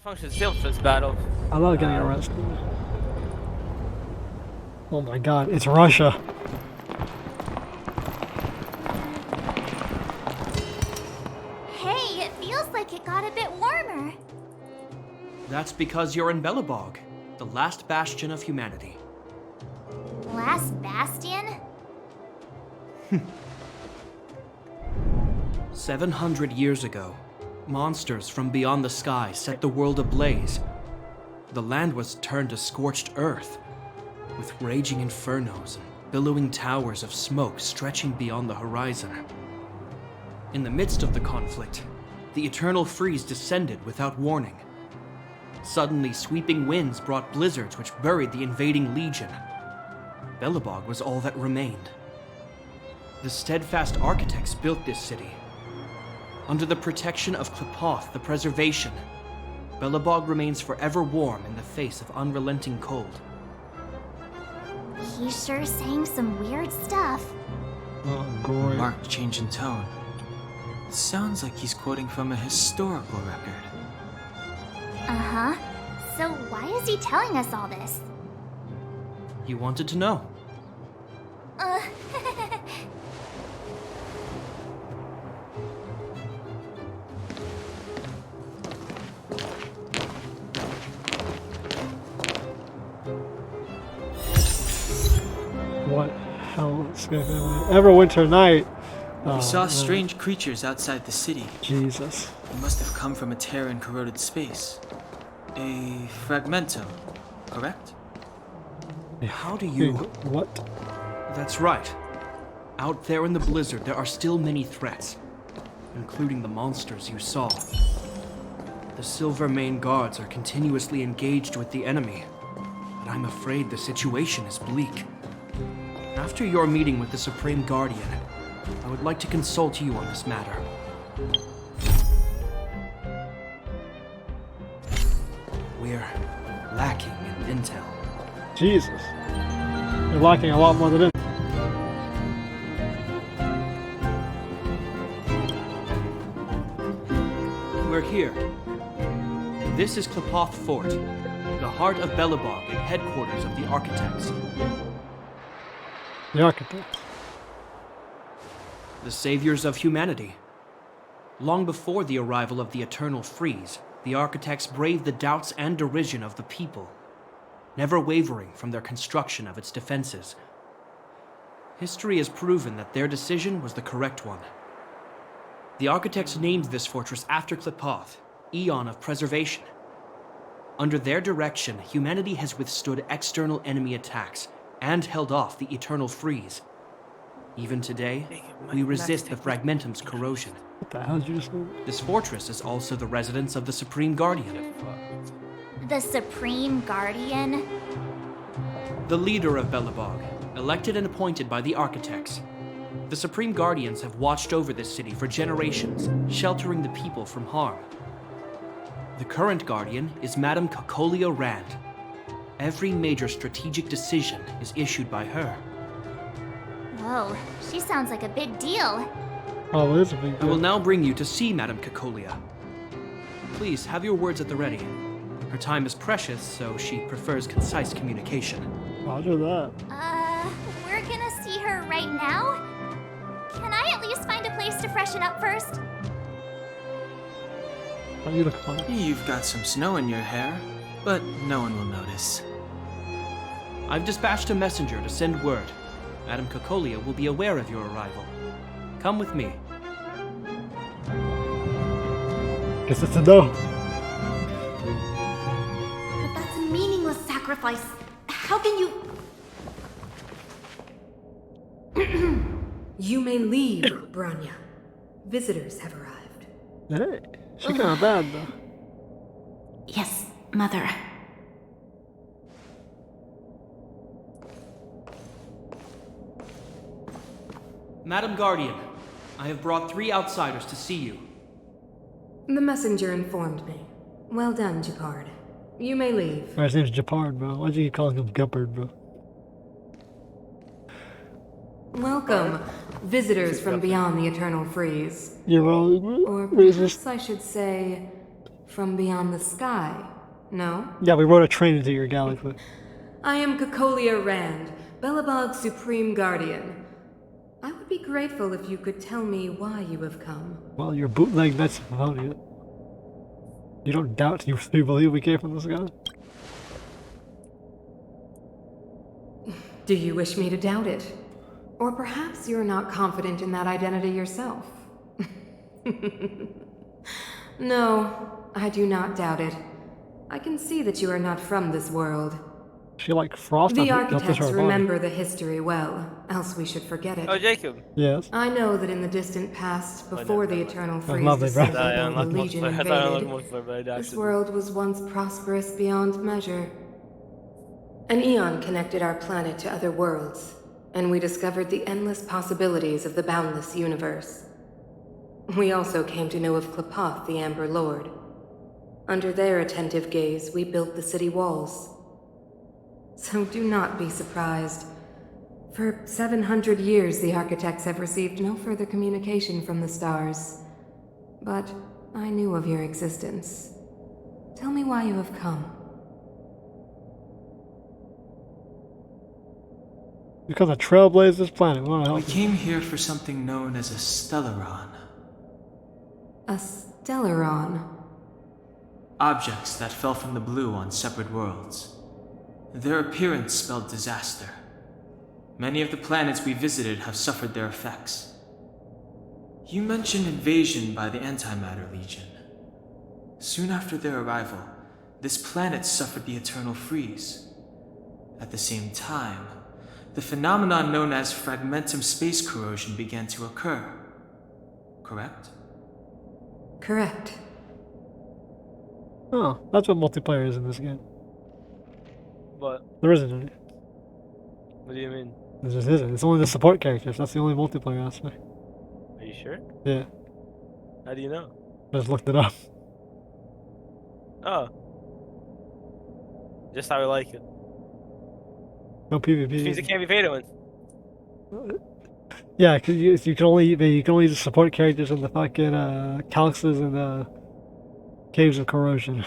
Function sealed for this battle. I love getting arrested. Oh my god, it's Russia. Hey, it feels like it got a bit warmer. That's because you're in Belobog, the last bastion of humanity. Last bastion? 700 years ago, monsters from beyond the sky set the world ablaze. The land was turned to scorched earth, with raging infernos and billowing towers of smoke stretching beyond the horizon. In the midst of the conflict, the eternal freeze descended without warning. Suddenly, sweeping winds brought blizzards which buried the invading legion. Belobog was all that remained. The steadfast architects built this city. Under the protection of Qlipoth, the Preservation, Belobog remains forever warm in the face of unrelenting cold. He's sure saying some weird stuff. Oh, great. Marked change in tone. It sounds like he's quoting from a historical record. Uh-huh. So why is he telling us all this? You wanted to know. Uh... What hell is going on? Everwinter night. We saw man. strange creatures outside the city. Jesus. They must have come from a tear in corroded space. A fragmentum, correct? How do you... What? That's right. Out there in the blizzard, there are still many threats, including the monsters you saw. The Silvermane guards are continuously engaged with the enemy, but I'm afraid the situation is bleak. After your meeting with the Supreme Guardian, I would like to consult you on this matter. We're lacking in intel. Jesus. You're lacking a lot more than it. We're here. This is Qlipoth Fort, the heart of Belobog and headquarters of the Architects. The architect. The saviors of humanity. Long before the arrival of the Eternal Freeze, the Architects braved the doubts and derision of the people, never wavering from their construction of its defenses. History has proven that their decision was the correct one. The Architects named this fortress after Qlipoth, Eon of Preservation. Under their direction, humanity has withstood external enemy attacks and held off the Eternal Freeze. Even today, we resist the Fragmentum's corrosion. What the hell did you just say? This fortress is also the residence of the Supreme Guardian, The Supreme Guardian? the leader of Belobog, elected and appointed by the Architects. The Supreme Guardians have watched over this city for generations, sheltering the people from harm. The current Guardian is Madame Kakolia Rand. Every major strategic decision is issued by her. Whoa, she sounds like a big deal. Oh, well, this is a big I will deal. now bring you to see Madame Kakolia. Please, have your words at the ready. Her time is precious, so she prefers concise communication. Roger that. We're gonna see her right now? Can I at least find a place to freshen up first? Oh, you look fine. You've got some snow in your hair, but no one will notice. I've dispatched a messenger to send word. Madame Kakolia will be aware of your arrival. Come with me. Guess it's a no. But that's a meaningless sacrifice. How can you... You may leave, Branya. Visitors have arrived. Hey, she kind of bad though. Yes, Mother. Madam Guardian, I have brought 3 outsiders to see you. The messenger informed me. Well done, Japard. You may leave. His name's Japard, bro. Why'd you keep calling him Guppard, bro? Welcome, visitors from beyond the Eternal Freeze. You're wrong, Or racist. perhaps I should say, From beyond the sky, no? Yeah, we rode a train into your galaxy. I am Cocolia Rand, Belobog's Supreme Guardian. I would be grateful if you could tell me why you have come. Well, your bootleg that's about it. You don't doubt you believe we came from the sky? Do you wish me to doubt it? Or perhaps you're not confident in that identity yourself? No, I do not doubt it. I can see that you are not from this world. She like frost The up this architects her body. remember the history well, else we should forget it. Oh, Jacob. Yes. I know that in the distant past, before the Eternal Freeze lovely, bro. descended and the Legion invaded, multiplayer, this world was once prosperous beyond measure. An eon connected our planet to other worlds, and we discovered the endless possibilities of the boundless universe. We also came to know of Klapoth, the Amber Lord. Under their attentive gaze, we built the city walls. So do not be surprised. For 700 years, the architects have received no further communication from the stars. But I knew of your existence. Tell me why you have come. Because I trailblazed this planet. We want to We help you. came here for something known as a Stellaron. A Stellaron. Objects that fell from the blue on separate worlds. Their appearance spelled disaster. Many of the planets we visited have suffered their effects. You mentioned invasion by the Antimatter Legion. Soon after their arrival, this planet suffered the Eternal Freeze. At the same time, the phenomenon known as fragmentum space corrosion began to occur. Correct? Correct. Oh, that's what multiplayer is in this game. But There isn't any. what do you mean? There just isn't. It's only the support characters. That's the only multiplayer aspect. Are you sure? Yeah, How do you know? I just looked it up. Oh. Just how I like it. No Which means PvP. it can't be paid to win. Yeah, because you can only use the support characters in the fucking calixes and the caves of corrosion.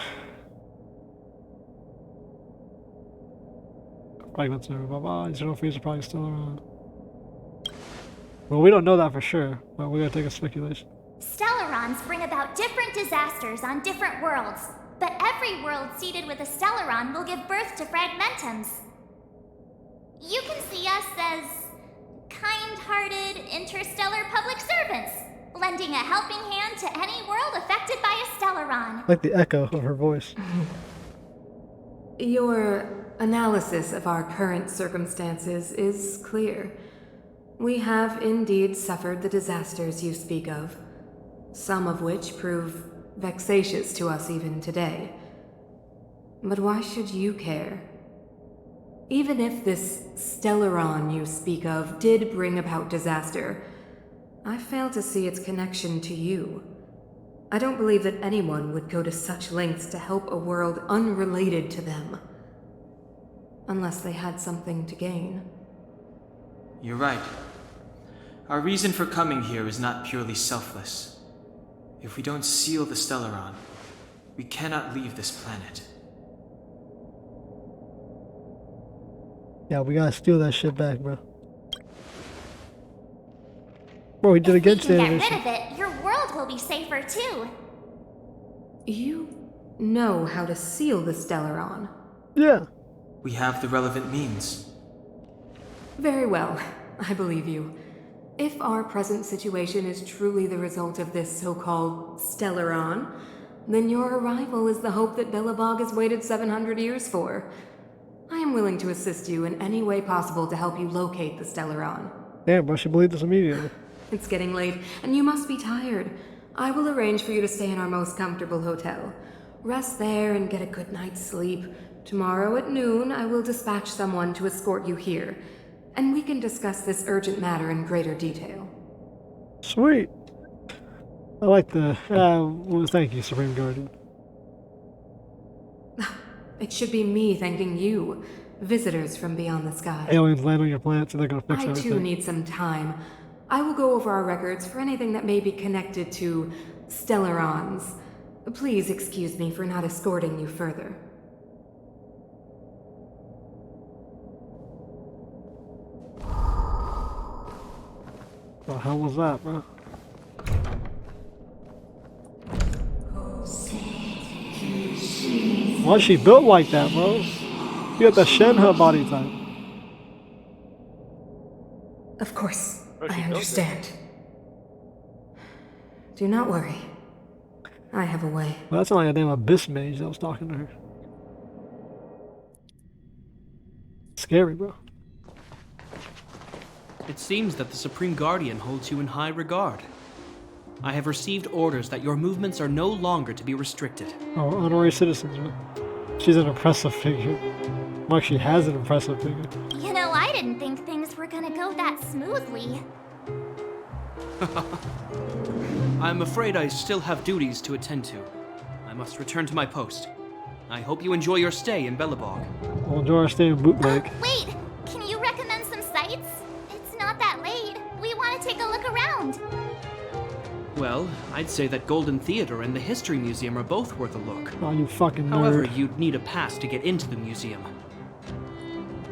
Fragments are blah blah. Eternal Freeze are probably still around. Well, we don't know that for sure, but we're gonna take a speculation. Stellarons bring about different disasters on different worlds, but every world seeded with a Stellaron will give birth to fragmentums. You can see us as kind-hearted interstellar public servants, lending a helping hand to any world affected by a Stellaron. I like the echo of her voice. Your analysis of our current circumstances is clear. We have indeed suffered the disasters you speak of, some of which prove vexatious to us even today. But why should you care? Even if this Stellaron you speak of did bring about disaster, I fail to see its connection to you. I don't believe that anyone would go to such lengths to help a world unrelated to them. Unless they had something to gain. You're right. Our reason for coming here is not purely selfless. If we don't seal the Stellaron, we cannot leave this planet. Yeah, we gotta steal that shit back, bro. Bro, we did If we against can the get rid animation. of it, your world will be safer too. You know how to seal the Stellaron. Yeah. We have the relevant means. Very well, I believe you. If our present situation is truly the result of this so-called Stellaron, then your arrival is the hope that Belobog has waited 700 years for. I am willing to assist you in any way possible to help you locate the Stellaron. Damn, bro, she believed us immediately. It's getting late, and you must be tired. I will arrange for you to stay in our most comfortable hotel. Rest there and get a good night's sleep. Tomorrow at noon, I will dispatch someone to escort you here, and we can discuss this urgent matter in greater detail. Sweet. I like the. Well, thank you, Supreme Guardian. It should be me thanking you, visitors from beyond the sky. Aliens land on your planet, so they're gonna fix I everything. too need some time. I will go over our records for anything that may be connected to Stellarons. Please excuse me for not escorting you further. The hell was that, bro? Why is she built like that, bro? You got the Shenhe body type. Of course, Oh, she I built it. understand. Do not worry. I have a way. Well, that's not like a damn abyss mage that was talking to her. Scary, bro. It seems that the Supreme Guardian holds you in high regard. I have received orders that your movements are no longer to be restricted. Oh, honorary citizens, man. She's an impressive figure. Well, she has an impressive figure. You know, I didn't think things were gonna go that smoothly. I'm afraid I still have duties to attend to. I must return to my post. I hope you enjoy your stay in Belobog. We'll enjoy our stay in Bootleg. Wait, can you recommend some sites? It's not that late. We want to take a look around. Well, I'd say that Golden Theater and the History Museum are both worth a look. Oh, you fucking nerd. However, you'd need a pass to get into the museum.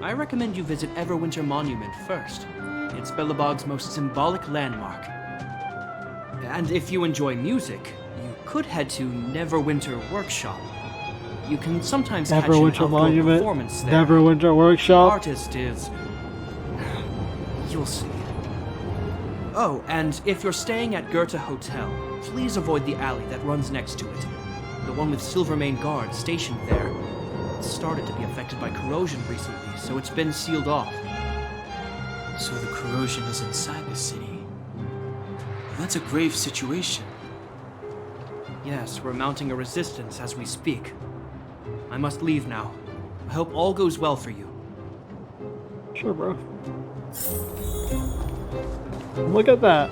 I recommend you visit Everwinter Monument first. It's Belobog's most symbolic landmark. And if you enjoy music, you could head to Neverwinter Workshop. You can sometimes catch an Everwinter outdoor Monument. performance there. Everwinter The Workshop. artist is... You'll see. Oh, and if you're staying at Goethe Hotel, please avoid the alley that runs next to it. The one with Silvermane guards stationed there. It started to be affected by corrosion recently, so it's been sealed off. So the corrosion is inside the city. That's a grave situation. Yes, we're mounting a resistance as we speak. I must leave now. I hope all goes well for you. Sure, bro. Look at that.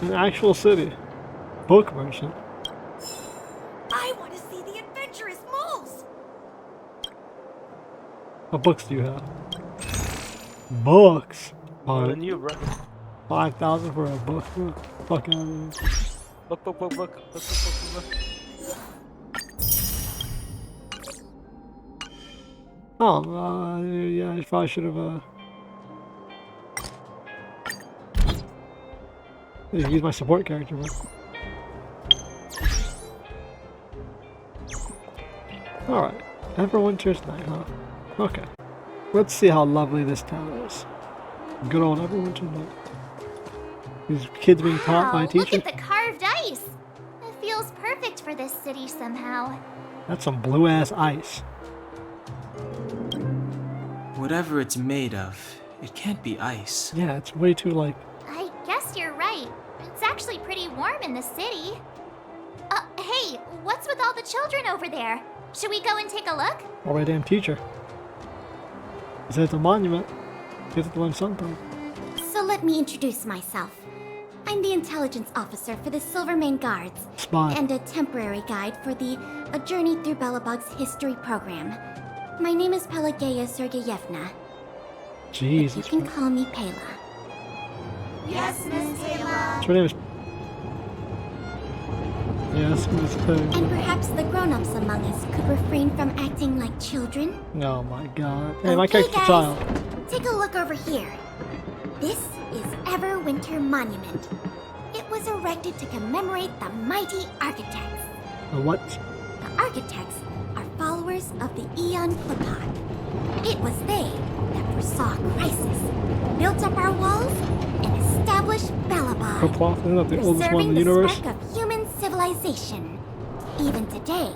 An actual city. Book merchant. I want to see the adventurous moles! What books do you have? Books. More than you, bro. 5,000 for a book, bro. Fuck out of here. Look. Oh, yeah, I probably should have, use my support character, bro. Alright. Everwinter's night, huh? Okay. Let's see how lovely this town is. Good old Everwinter night. These kids being taught by a Look teacher. at the carved ice. It feels perfect for this city somehow. That's some blue ass ice. Whatever it's made of, it can't be ice. Yeah, it's way too like. I guess you're right. It's actually pretty warm in the city. Hey, what's with all the children over there? Should we go and take a look? Or my damn teacher. He said it's a monument. You have to learn something. So let me introduce myself. I'm the intelligence officer for the Silvermane Guards, Spy. and a temporary guide for the A Journey Through Belobog's history program. My name is Pelageya Sergeyevna. You Jesus. can call me Pela. Yes, Miss Taylor. Her name is. Yes, Miss Pig. And perhaps the grown-ups among us could refrain from acting like children. Oh my god. Hey, my Okay, character's a guys. child. Take a look over here. This is Everwinter Monument. It was erected to commemorate the mighty architects. The what? The architects are followers of the Aeon Clipod. It was they that foresaw a crisis, built up our walls, and established Belobog, Clipcloth, isn't that the oldest one in preserving the the universe? spark of human civilization. Even today,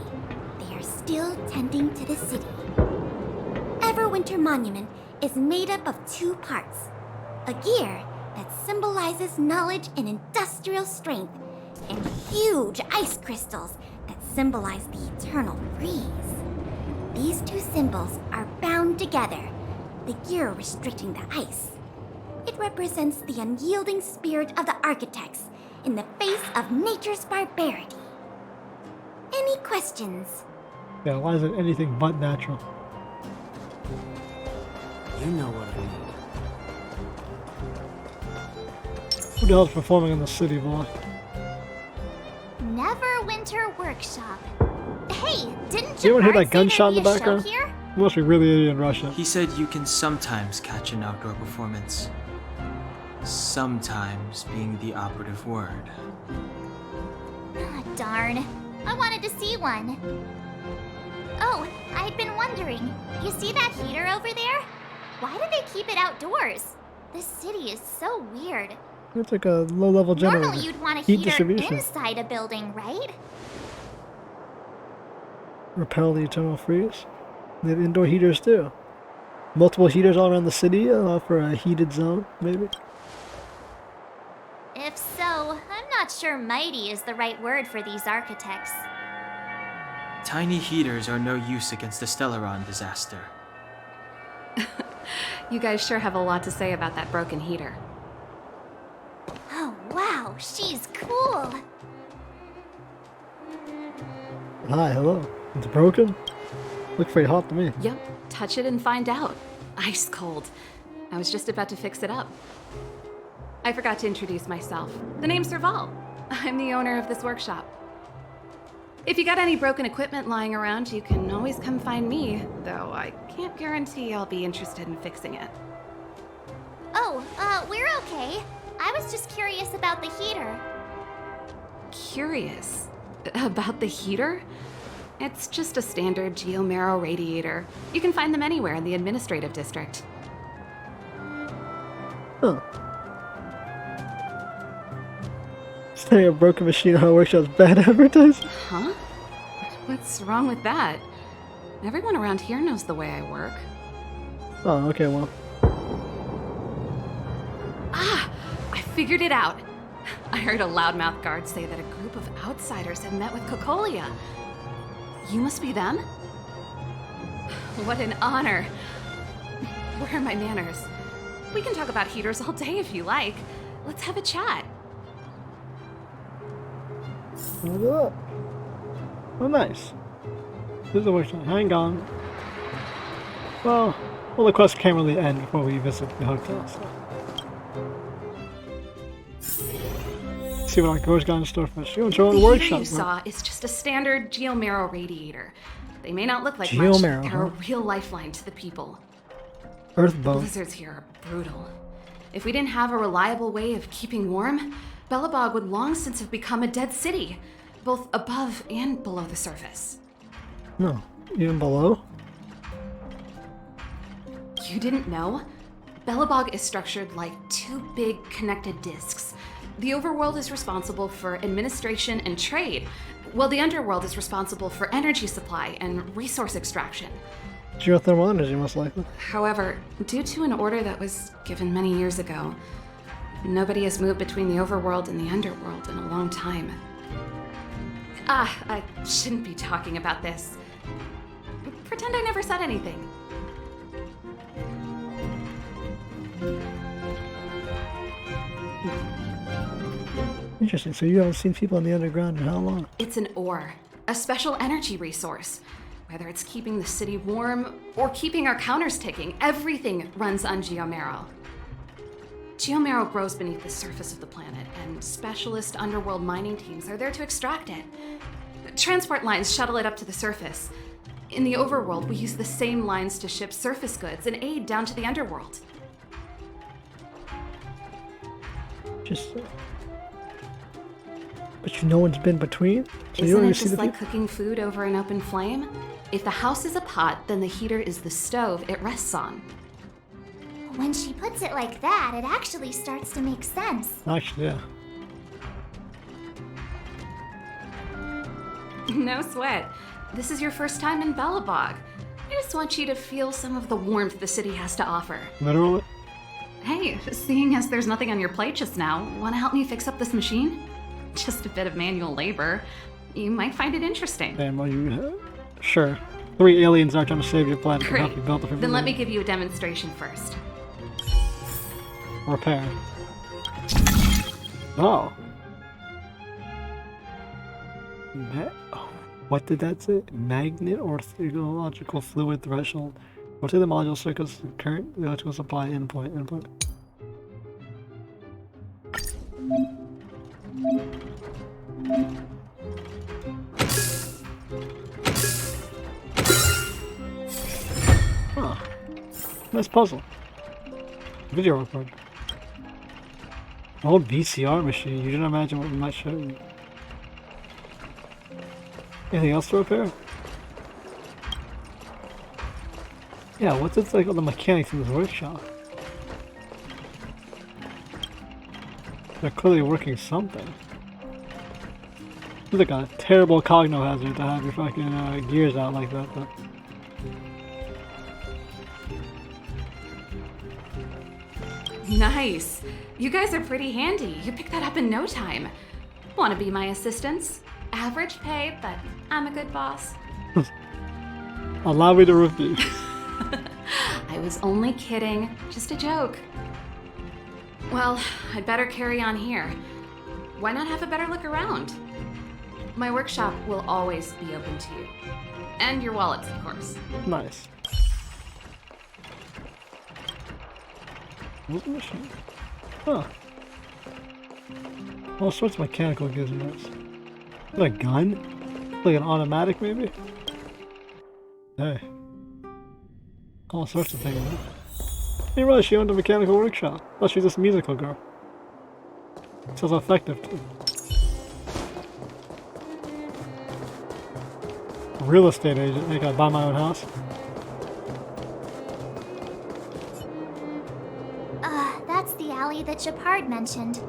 they are still tending to the city. Everwinter Monument is made up of two parts. A gear that symbolizes knowledge and industrial strength, and huge ice crystals that symbolize the eternal freeze. These two symbols are bound together, the gear restricting the ice. It represents the unyielding spirit of the architects in the face of nature's barbarity. Any questions? Yeah, why is it anything but natural? You know what I mean. Who the hell's performing in the city, boy? Everwinter Workshop. Hey, didn't You ever hear Jafar that gunshot say in the there'd be a show background? here? Must be really in Russia. He said you can sometimes catch an outdoor performance. Sometimes being the operative word. Ah, darn. I wanted to see one. Oh, I'd been wondering. You see that heater over there? Why do they keep it outdoors? This city is so weird. It's like a low-level generator. Normally you'd want a Heat heater distribution. inside a building, right? Repel the eternal freeze. They have indoor heaters too. Multiple heaters all around the city for a heated zone, maybe. If so, I'm not sure mighty is the right word for these architects. Tiny heaters are no use against the Stellaron disaster. You guys sure have a lot to say about that broken heater. Oh, wow, she's cool. Hi, hello. It's broken? Looks pretty hot to me. Yep, touch it and find out. Ice cold. I was just about to fix it up. I forgot to introduce myself. The name's Serval. I'm the owner of this workshop. If you got any broken equipment lying around, you can always come find me, though I can't guarantee I'll be interested in fixing it. Oh, we're okay. I was just curious about the heater. Curious? About the heater? It's just a standard geomarrow radiator. You can find them anywhere in the administrative district. Huh. Saying a broken machine on a workshop's bad advertising? Huh? What's wrong with that? Everyone around here knows the way I work. Oh, okay, well. Ah! I figured it out! I heard a loudmouth guard say that a group of outsiders had met with Cocolia. You must be them? What an honor. Where are my manners? We can talk about heaters all day if you like. Let's have a chat. Look at that. Oh, nice. This is the workshop. Hang on. Well, the quest can't really end before we visit the hotel, so. See what our ghost got in store for us. You want your own The heater workshop, you bro. saw is just a standard geomarrow radiator. They may not look like Geomarrow, much, but they're a huh? real lifeline to the people. Earthbound. Blizzards here are brutal. If we didn't have a reliable way of keeping warm, Belobog would long since have become a dead city, both above and below the surface. No, even below? You didn't know? Belobog is structured like two big connected disks. The overworld is responsible for administration and trade, while the underworld is responsible for energy supply and resource extraction. Geothermal energy, most likely. However, due to an order that was given many years ago, nobody has moved between the overworld and the underworld in a long time. I shouldn't be talking about this. Pretend I never said anything. Interesting, so you haven't seen people in the underground in how long? It's an ore, a special energy resource. Whether it's keeping the city warm or keeping our counters ticking, everything runs on geomarrow. Geomarrow grows beneath the surface of the planet, and specialist underworld mining teams are there to extract it. Transport lines shuttle it up to the surface. In the overworld, we use the same lines to ship surface goods and aid down to the underworld. Just. But no one's been between? So you Isn't don't it even see just the like people? cooking food over an open flame? If the house is a pot, then the heater is the stove it rests on. When she puts it like that, it actually starts to make sense. Actually, yeah. No sweat. This is your first time in Belobog. I just want you to feel some of the warmth the city has to offer. Literally? Hey, seeing as there's nothing on your plate just now, want to help me fix up this machine? Just a bit of manual labor. You might find it interesting. Damn, well, you. Sure. 3 aliens are trying to save your planet and help Great. you build it from Then let me there. give you a demonstration first. Repair. Oh. Oh. What did that say? Magnet or theological fluid threshold. What are the module circuits current electrical supply input? Nice puzzle. Video record. An old VCR machine. You didn't imagine what we might show you. Anything else to repair? Yeah, what's it like all the mechanics in this workshop? They're clearly working something. It's like a terrible cogno hazard to have your fucking gears out like that, but... Nice. You guys are pretty handy. You picked that up in no time. Want to be my assistants? Average pay, but I'm a good boss. Allow me to review. I was only kidding. Just a joke. Well, I'd better carry on here. Why not have a better look around? My workshop will always be open to you. And your wallets, of course. Nice. What's the machine? Huh. All sorts of mechanical gizmos. Is that a gun? Like an automatic, maybe? Hey. All sorts of things. Hey, right, she owned a mechanical workshop. Thought she was just a musical girl. Sounds effective, too. Real estate agent. I think I'd buy my own house. That's the alley that Japard mentioned.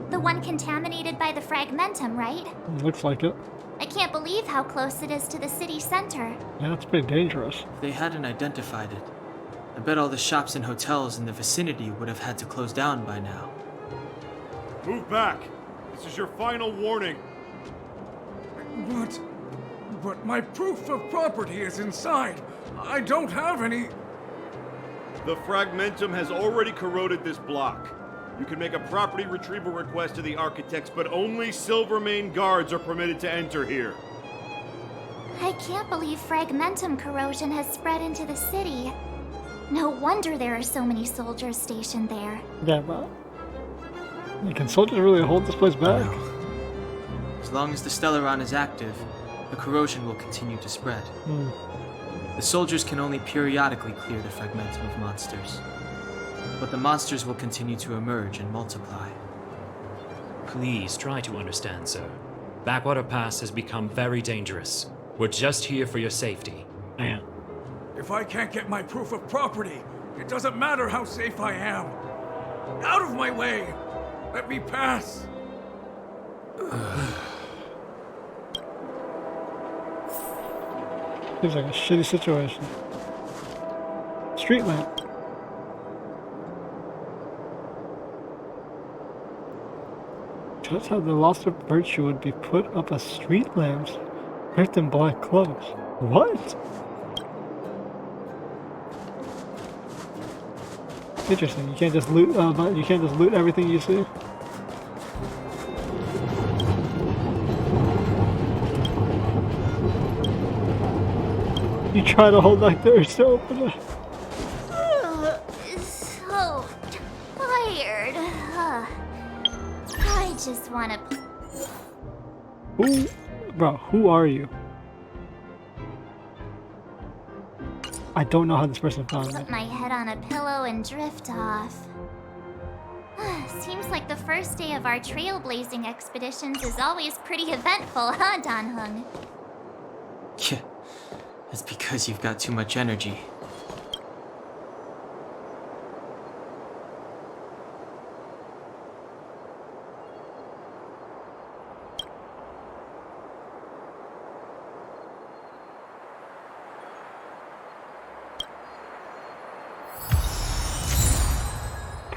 The one contaminated by the fragmentum, right? Looks like it. I can't believe how close it is to the city center. Yeah, it's pretty dangerous. If they hadn't identified it, I bet all the shops and hotels in the vicinity would have had to close down by now. Move back! This is your final warning! But my proof of property is inside. I don't have any... The fragmentum has already corroded this block. You can make a property retrieval request to the architects, but only Silvermane guards are permitted to enter here. I can't believe fragmentum corrosion has spread into the city. No wonder there are so many soldiers stationed there. Yeah, but... Can soldiers really hold this place back? As long as the Stellaron is active, the corrosion will continue to spread. The soldiers can only periodically clear the fragmentum of monsters. But the monsters will continue to emerge and multiply. Please try to understand, sir. Backwater Pass has become very dangerous. We're just here for your safety. Man. If I can't get my proof of property, it doesn't matter how safe I am. Out of my way! Let me pass! Seems like a shitty situation. Street lamp. Just how the loss of virtue would be put up as street lamps, wrapped in black cloaks. What? Interesting. You can't just loot. You can't just loot everything you see. You try to hold back the urge to open it. So tired. I just want to... Who? Bro, who are you? I don't know how this person found me. Put my head on a pillow and drift off. Seems like the first day of our trailblazing expeditions is always pretty eventful, huh, Dan-hung? Yeah, it's because you've got too much energy.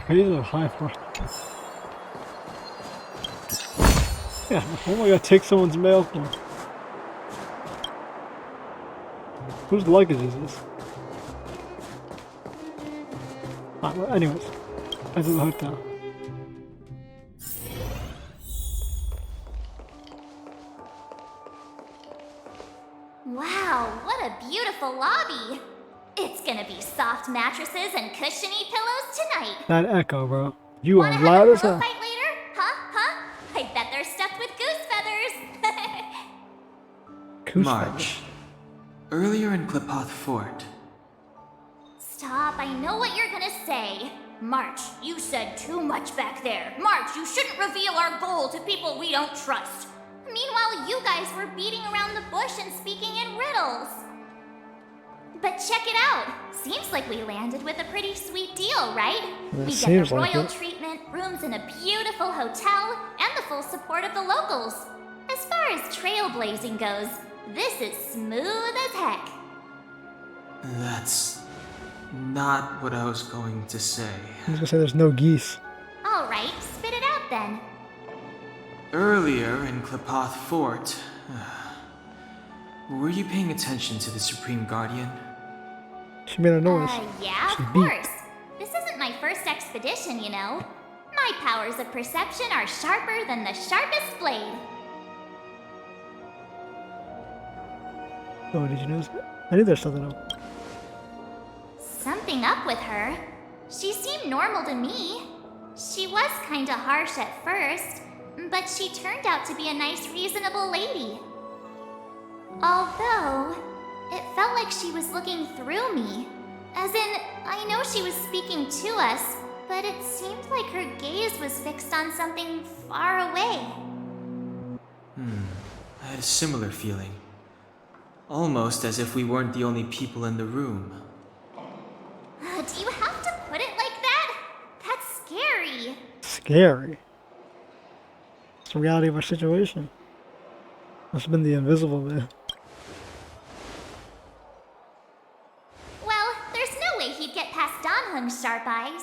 Praise of high for. Yeah, what am I gonna take someone's mail for? Whose luggage is this? Well, anyways, back to the hotel. Wow, what a beautiful lobby! It's gonna be soft mattresses and cushiony pillows tonight. That echo, bro. You are Wanna loud have a as pillow hell. fight later? Huh? I bet they're stuffed with goose feathers. Goose March. Earlier in Klipoth Fort. Stop I know what you're gonna say. March, you said too much back there. March, you shouldn't reveal our goal to people we don't trust. Meanwhile, you guys were beating around the bush and speaking in riddles. But check it out. Seems like we landed with a pretty sweet deal, right? We get the royal treatment, rooms in a beautiful hotel, and the full support of the locals. As far as trailblazing goes, this is smooth as heck. That's not what I was going to say. I was gonna say there's no geese. Alright, spit it out then. Earlier in Klepoth Fort, were you paying attention to the Supreme Guardian? She made a noise. Yeah, of course. This isn't my first expedition, you know. My powers of perception are sharper than the sharpest blade. Oh, did you notice that? I knew there's something up. Something up with her. She seemed normal to me. She was kinda harsh at first, but she turned out to be a nice, reasonable lady. Although, it felt like she was looking through me. As in, I know she was speaking to us, but it seemed like her gaze was fixed on something far away. I had a similar feeling. Almost as if we weren't the only people in the room. Do you have to put it like that? That's scary. Scary. It's the reality of our situation. Must have been the invisible man. Well, there's no way he'd get past Danhung's sharp eyes.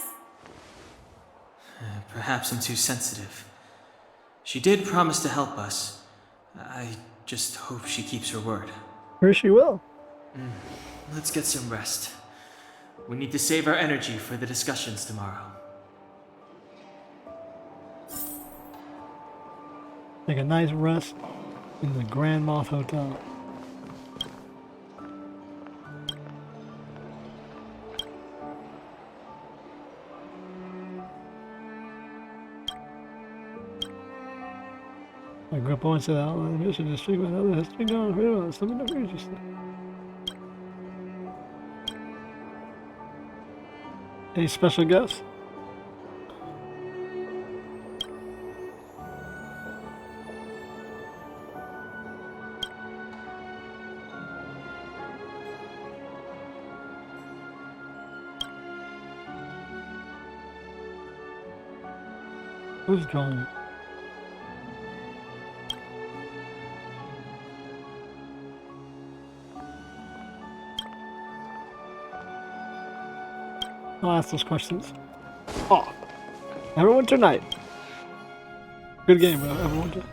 Perhaps I'm too sensitive. She did promise to help us. I just hope she keeps her word. Sure she will. Let's get some rest. We need to save our energy for the discussions tomorrow. Take a nice rest in the Grand Moth Hotel. I grew up on to the outline mission district with other history going pretty well. Something never interesting. Any special guests? Who's drawing it? I'll ask those questions. Oh, Everwinter Night. Good game, Everwinter.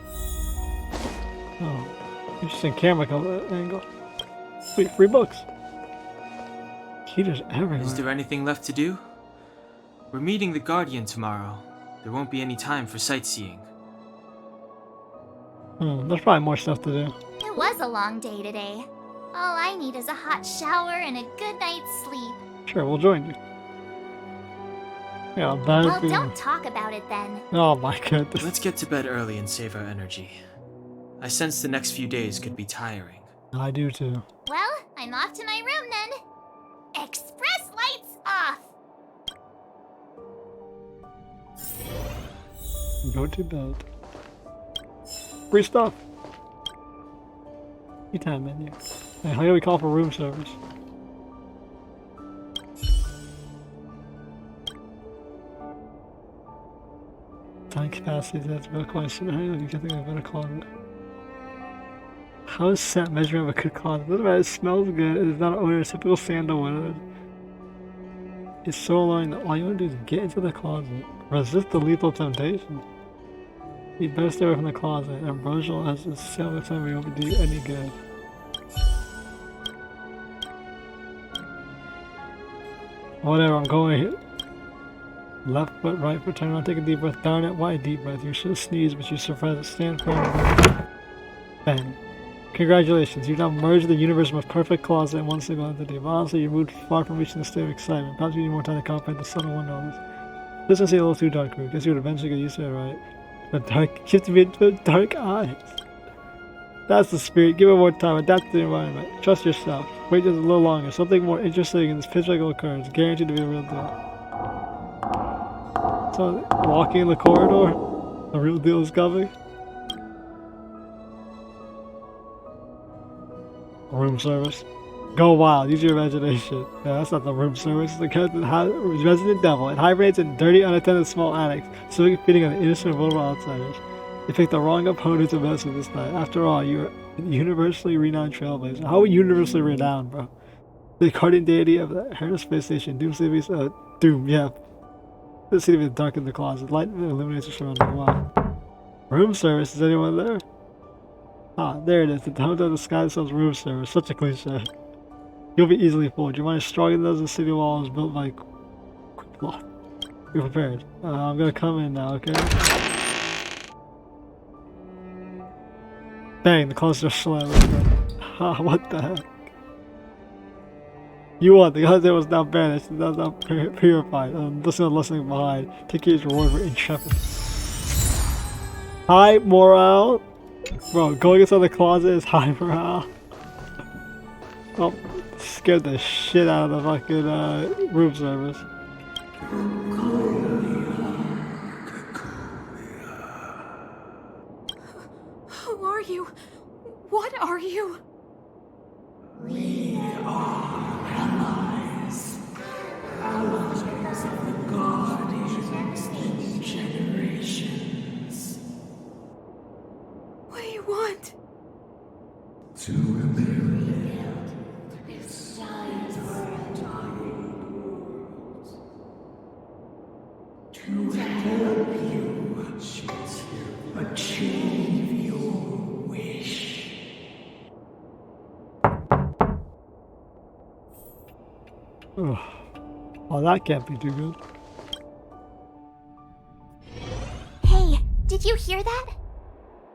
Oh, interesting camera angle. Sweet, free books. Heaters everywhere. Is there anything left to do? We're meeting the Guardian tomorrow. There won't be any time for sightseeing. There's probably more stuff to do. It was a long day today. All I need is a hot shower and a good night's sleep. Sure, we'll join you. Yeah, well, don't talk about it then. Oh my goodness. Let's get to bed early and save our energy. I sense the next few days could be tiring. I do too. Well, I'm off to my room then. Express lights off! Go to bed. Free stuff. Tea time menu. Hey, how do we call for room service? Time capacity, that's a better question. How do you think of a better closet? How is scent measuring of a good closet? Doesn't matter, it smells good, it is not an odor, typical sandalwood. It's so alluring that all you want to do is get into the closet. Resist the lethal temptation. You better stay away from the closet. Ambrosial as a sailor time we won't do you any good. Whatever, I'm going here. Left foot, right foot, turn around, take a deep breath. Down it, wide deep breath. You should sneeze, but you surprise it. Stand firm. Bang. Congratulations, you've now merged the universe with perfect closet in one single entity. But honestly, you moved far from reaching the state of excitement. Perhaps you need more time to comprehend the subtle wonder of this. This is a little too dark for you. Guess you would eventually get used to it, right? But dark, you have to be with dark eyes. That's the spirit. Give it more time. Adapt to the environment. Trust yourself. Wait just a little longer. Something more interesting in this pitch like occurs. Guaranteed to be a real deal. So, walking in the corridor? A real deal is coming? Room service. Go wild. Use your imagination. Yeah, that's not the room service. The resident devil. It hibernates in dirty, unattended small attics, swimming feeding on the innocent vulnerable outsiders. You picked the wrong opponent to mess with this night. After all, you're a universally renowned trailblazer. How are we universally renowned, bro? The guardian deity of the Heritage Space Station. Doom, yeah. The city of dark in the closet. Light illuminates the surrounding wow. Room service. Is anyone there? Ah, there it is. The home of the sky sells room service. Such a cliche. You'll be easily fooled. Your mind is stronger than those of the city walls built by quick bluff. Be prepared. I'm gonna come in now, okay? Bang, the closet are slammed. What the heck? You won. The goddamn was now banished. That was now purified. Listen to listening behind. Take your reward for intrepid. High morale? Bro, going inside the closet is high morale. Oh, scared the shit out of the fucking room service. Who are you? What are you? We are allies. Allies of the Guardians in generations. What do you want? To rebuild to help you achieve your wish. Oh, that can't be too good. Hey, did you hear that?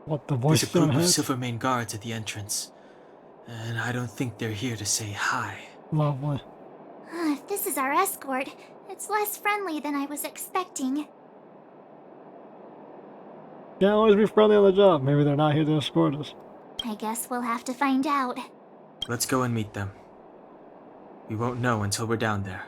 What, the voice There's a group of ahead? Silvermane guards at the entrance, and I don't think they're here to say hi. Lovely. If this is our escort, it's less friendly than I was expecting. Can't always be friendly on the job. Maybe they're not here to escort us. I guess we'll have to find out. Let's go and meet them. We won't know until we're down there.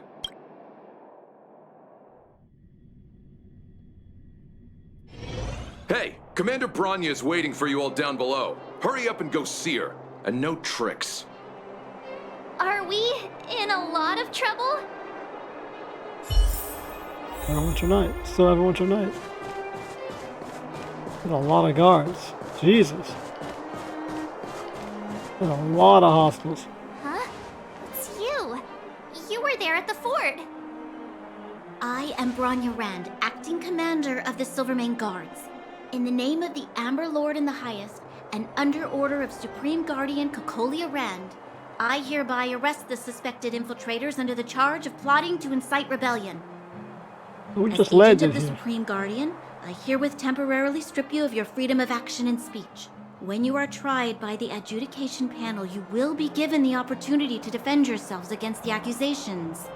Hey, Commander Branya is waiting for you all down below. Hurry up and go see her. And no tricks. Are we in a lot of trouble? Everwinter night. Still Everwinter night. There's a lot of guards. Jesus. There's a lot of hostiles. Huh? It's you. You were there at the fort. I am Branya Rand, acting commander of the Silvermane Guards. In the name of the Amber Lord in the Highest, and under order of Supreme Guardian Kokolia Rand, I hereby arrest the suspected infiltrators under the charge of plotting to incite rebellion. We As just agent landed of the here. Supreme Guardian, I herewith temporarily strip you of your freedom of action and speech. When you are tried by the adjudication panel, you will be given the opportunity to defend yourselves against the accusations.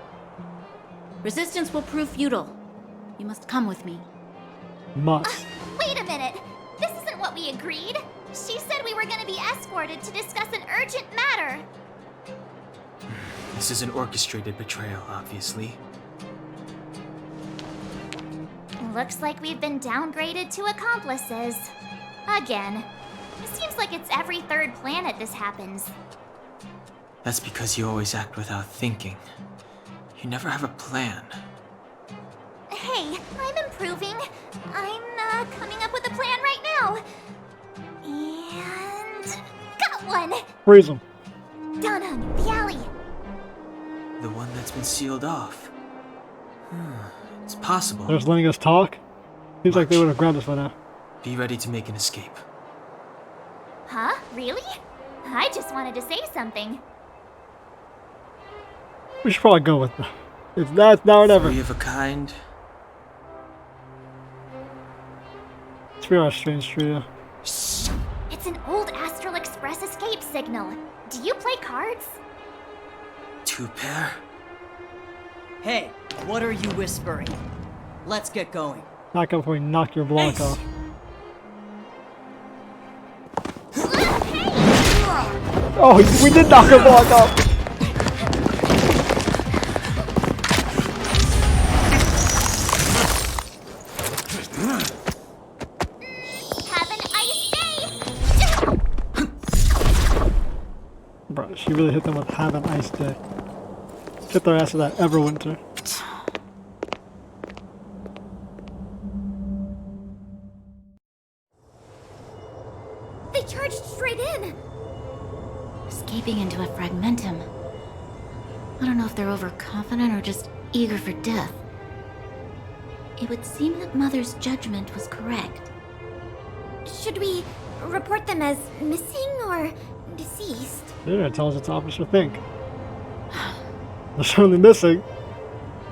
Resistance will prove futile. You must come with me. Must. Wait a minute! This isn't what we agreed! She said we were gonna be escorted to discuss an urgent matter! This is an orchestrated betrayal, obviously. Looks like we've been downgraded to accomplices. Again. It seems like it's every third planet this happens. That's because you always act without thinking. You never have a plan. Hey, I'm improving. I'm coming up with a plan right now. And... got one! Freeze them. Down on the alley. The one that's been sealed off. It's possible. They're just letting us talk? Seems like they would have grabbed us by now. Be ready to make an escape. Huh? Really? I just wanted to say something. We should probably go with them. It's now or never. Three of a kind. It's pretty much strange trio. Shh! It's an old Astral Express escape signal. Do you play cards? Two pair. Hey, what are you whispering? Let's get going. Knock up before we knock your block off. Oh, we did knock her block off! Bro, she really hit them with Have an Ice Day. Hit their ass with that Everwinter. They charged straight in! Escaping into a fragmentum. I don't know if they're overconfident or just eager for death. It would seem that Mother's judgment was correct. Should we report them as missing or deceased? Yeah, tell us it's Officer Think. They're certainly missing.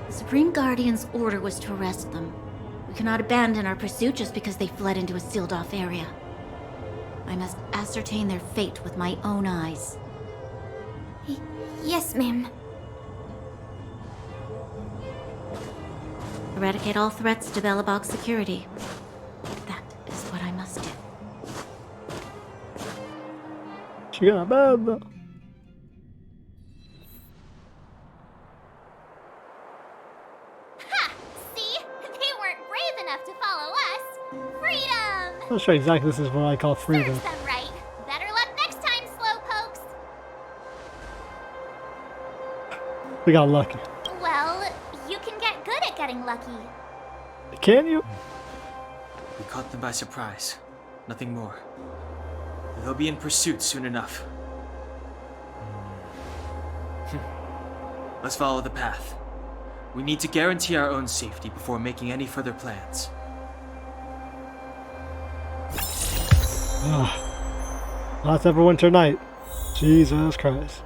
The Supreme Guardian's order was to arrest them. We cannot abandon our pursuit just because they fled into a sealed-off area. I must ascertain their fate with my own eyes. Yes, ma'am. Eradicate all threats to Belobog security. That is what I must do. She got bad though. Ha! See? They weren't brave enough to follow us. Freedom! I'm not sure exactly this is what I call freedom. Serves them right. Better luck next time, slowpokes. We got lucky. Well, you can get good at getting lucky. Can you? We caught them by surprise. Nothing more. They'll be in pursuit soon enough. Let's follow the path. We need to guarantee our own safety before making any further plans. Last Everwinter night. Jesus Christ.